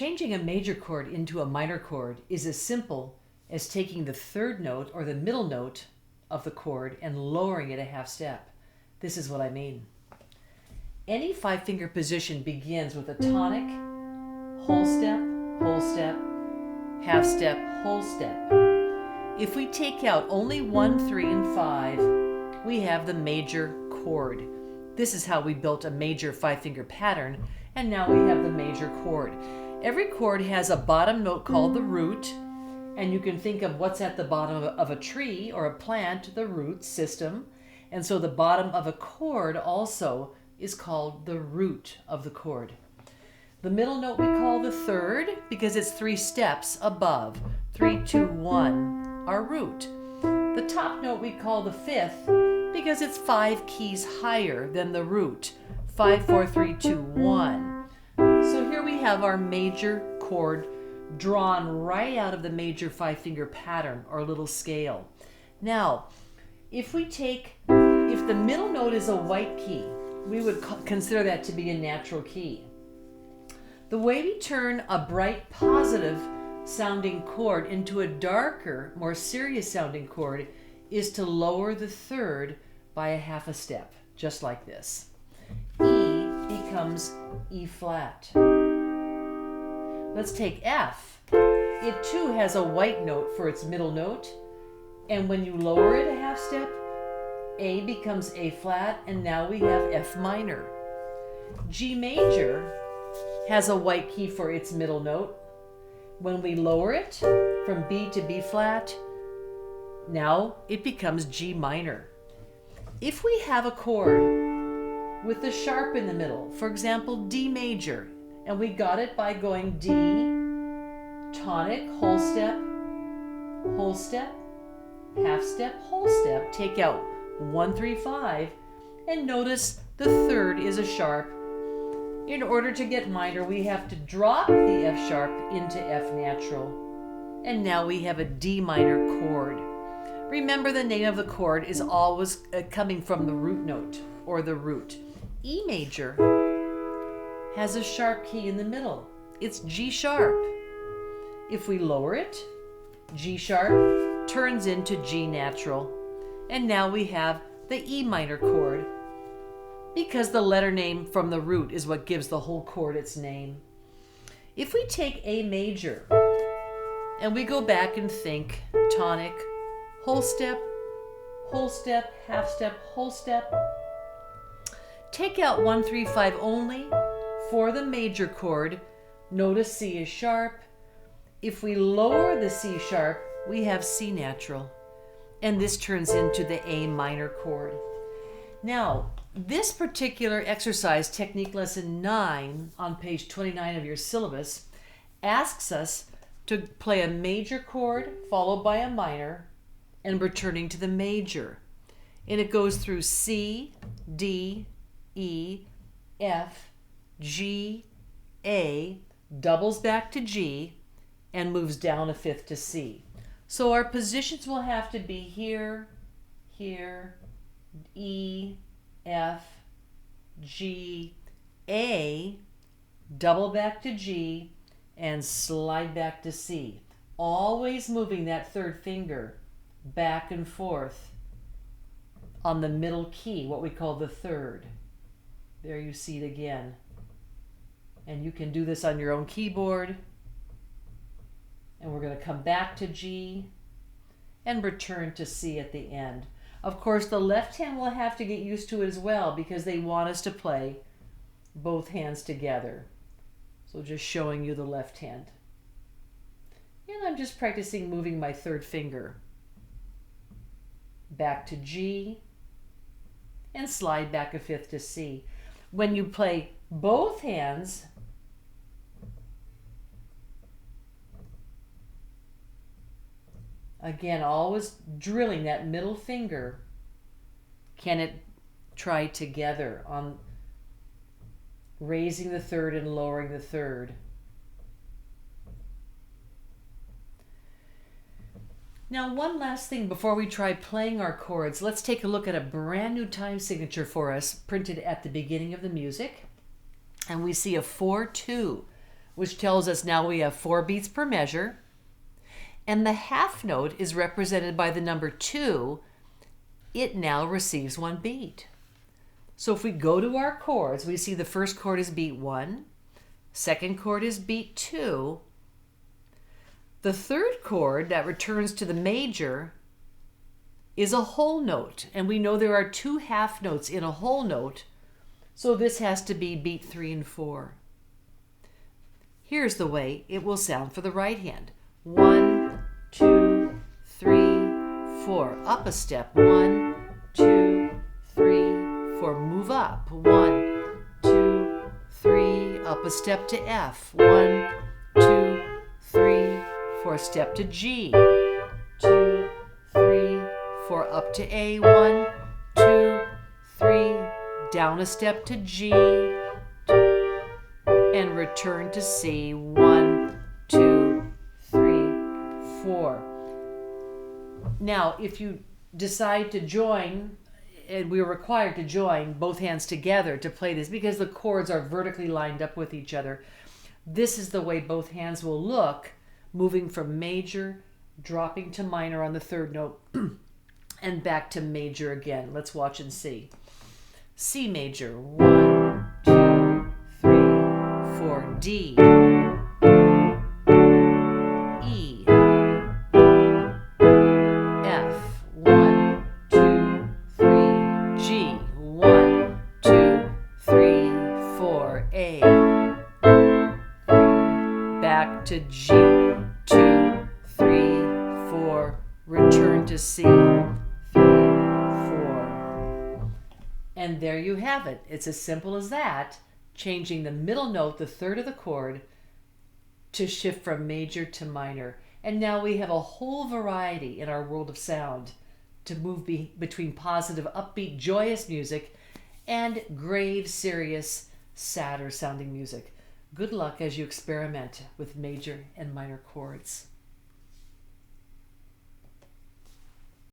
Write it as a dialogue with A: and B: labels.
A: Changing a major chord into a minor chord is as simple as taking the third note or the middle note of the chord and lowering it a half step. This is what I mean. Any five-finger position begins with a tonic, whole step, half step, whole step. If we take out only 1, 3, and 5, we have the major chord. This is how we built a major five-finger pattern, and now we have the major chord. Every chord has a bottom note called the root, and you can think of what's at the bottom of a tree or a plant, the root system. And so the bottom of a chord also is called the root of the chord. The middle note we call the third because it's 3 steps above. 3, 2, 1, our root. The top note we call the fifth because it's 5 keys higher than the root. 5, 4, 3, 2, 1. So here we have our major chord drawn right out of the major five-finger pattern or little scale. Now, if the middle note is a white key, we would consider that to be a natural key. The way we turn a bright, positive sounding chord into a darker, more serious sounding chord is to lower the third by a half a step, just like this. E becomes E flat. Let's take F. It too has a white note for its middle note, and when you lower it a half step, A becomes A flat, and now we have F minor. G major has a white key for its middle note. When we lower it from B to B flat, now it becomes G minor. If we have a chord with a sharp in the middle, for example, D major, and we got it by going D, tonic, whole step, half step, whole step, take out 1, 3, 5, and notice the third is a sharp. In order to get minor, we have to drop the F sharp into F natural. And now we have a D minor chord. Remember, the name of the chord is always coming from the root note or the root. E major has a sharp key in the middle. It's G sharp. If we lower it, G sharp turns into G natural. And now we have the E minor chord, because the letter name from the root is what gives the whole chord its name. If we take A major and we go back and think tonic, whole step, half step, whole step, take out 1, 3, 5 only for the major chord. Notice C is sharp. If we lower the C sharp, we have C natural, and this turns into the A minor chord. Now, this particular exercise, Technique Lesson 9, on page 29 of your syllabus, asks us to play a major chord followed by a minor and returning to the major. And it goes through C, D, E, F, G, A, doubles back to G, and moves down a fifth to C. So our positions will have to be here, E, F, G, A, double back to G, and slide back to C. Always moving that third finger back and forth on the middle key, what we call the third. There you see it again. And you can do this on your own keyboard. And we're going to come back to G and return to C at the end. Of course, the left hand will have to get used to it as well because they want us to play both hands together. So just showing you the left hand. And I'm just practicing moving my third finger back to G and slide back a fifth to C. When you play both hands, again, always drilling that middle finger. Can it try together on raising the third and lowering the third? Now, one last thing before we try playing our chords. Let's take a look at a brand new time signature for us printed at the beginning of the music. And we see a 4-2 which tells us now we have 4 beats per measure. And the half note is represented by the number 2. It now receives 1 beat. So if we go to our chords, we see the first chord is beat 1, second chord is beat 2. The third chord that returns to the major is a whole note, and we know there are 2 half notes in a whole note, so this has to be beat 3 and 4. Here's the way it will sound for the right hand. 1, 2, 3, 4. Up a step. 1, 2, 3, 4. Move up. 1, 2, 3. Up a step to F. 1, 2, 3, 4. Step to G. 2, 3, 4. Up to A. 1, 2, 3. Down a step to G. And return to C. 1, 2, 3, 4. Now, if you decide to join, and we're required to join both hands together to play this because the chords are vertically lined up with each other, this is the way both hands will look, moving from major, dropping to minor on the third note, and back to major again. Let's watch and see. C major, 1, 2, 3, 4. D. E. F. 1, 2, 3. G. 1, 2, 3, 4. A. Back to G. 2, 3, 4. Return to C. 3, 4. And there you have it. It's as simple as that, changing the middle note, the third of the chord, to shift from major to minor. And now we have a whole variety in our world of sound to move between positive, upbeat, joyous music and grave, serious, sadder sounding music. Good luck as you experiment with major and minor chords.